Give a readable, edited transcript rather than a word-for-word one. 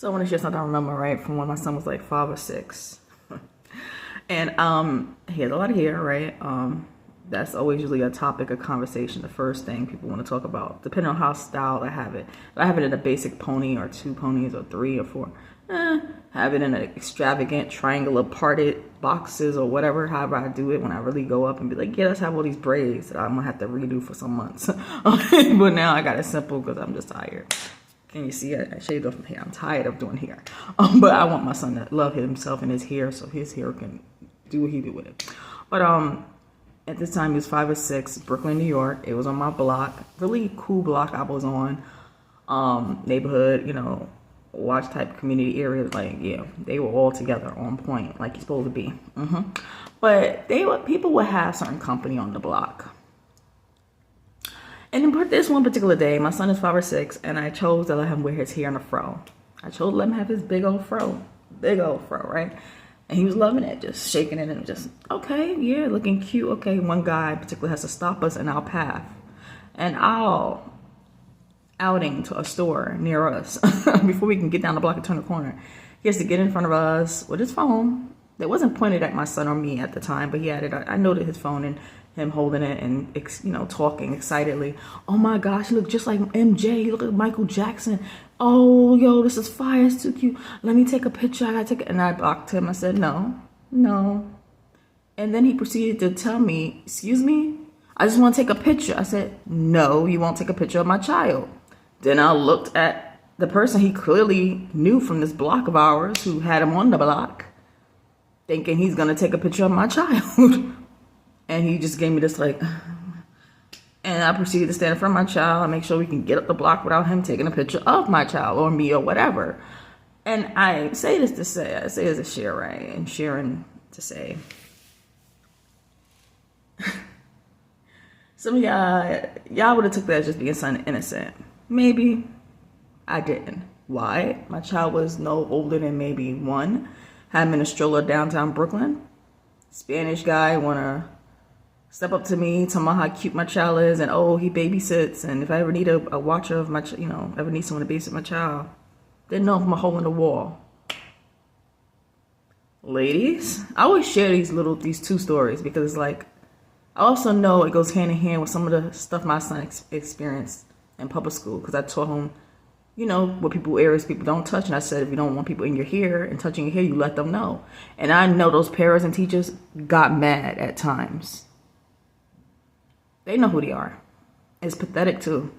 So I want to share something I remember, right, from when my son was like 5 or 6. And he has a lot of hair, right? That's always usually a topic of conversation, the first thing people want to talk about, depending on how styled I have it. If I have it in a basic pony or 2 ponies or 3 or 4, have it in an extravagant triangular parted boxes or whatever, however I do it when I really go up and be like, yeah, let's have all these braids that I'm going to have to redo for some months. But now I got it simple because I'm just tired. Can you see I shaved off my hair? I'm tired of doing hair. But I want my son to love himself and his hair so his hair can do what he do with it. But at this time he was 5 or 6, Brooklyn, New York. It was on my block, really cool block I was on. Neighborhood, watch type community area. Like, yeah, they were all together on point, like you're supposed to be. But people would have certain company on the block. And then this one particular day, my son is 5 or 6, and I chose to let him wear his hair in a fro. I chose to let him have his big old fro, right? And he was loving it, just shaking it and just, okay, yeah, looking cute. Okay, one guy particularly has to stop us in our path and our outing to a store near us before we can get down the block and turn the corner. He has to get in front of us with his phone. It wasn't pointed at my son or me at the time, but he had it. I noted his phone and him holding it and, talking excitedly. Oh my gosh, you look just like MJ. You look like Michael Jackson. Oh, yo, this is fire. It's too cute. Let me take a picture. I gotta take it. And I blocked him. I said, no. And then he proceeded to tell me, excuse me, I just want to take a picture. I said, no, you won't take a picture of my child. Then I looked at the person he clearly knew from this block of ours who had him on the block, thinking he's going to take a picture of my child. And he just gave me this and I proceeded to stand in front of my child and make sure we can get up the block without him taking a picture of my child or me or whatever. And I say this to say, I say as a share, right? And sharing to say, some of y'all would have took that as just being something innocent. Maybe. I didn't. Why? My child was no older than maybe 1. Had him in a stroller downtown Brooklyn. Spanish guy wanna step up to me, tell me how cute my child is, and oh, he babysits, and if I ever need a watcher of my, ever need someone to babysit my child, didn't know if I'm a hole in the wall. Ladies, I always share these 2 stories because it's like, I also know it goes hand in hand with some of the stuff my son experienced in public school, because I taught him, what areas people don't touch. And I said, if you don't want people in your hair and touching your hair, you let them know. And I know those parents and teachers got mad at times. They know who they are. It's pathetic too.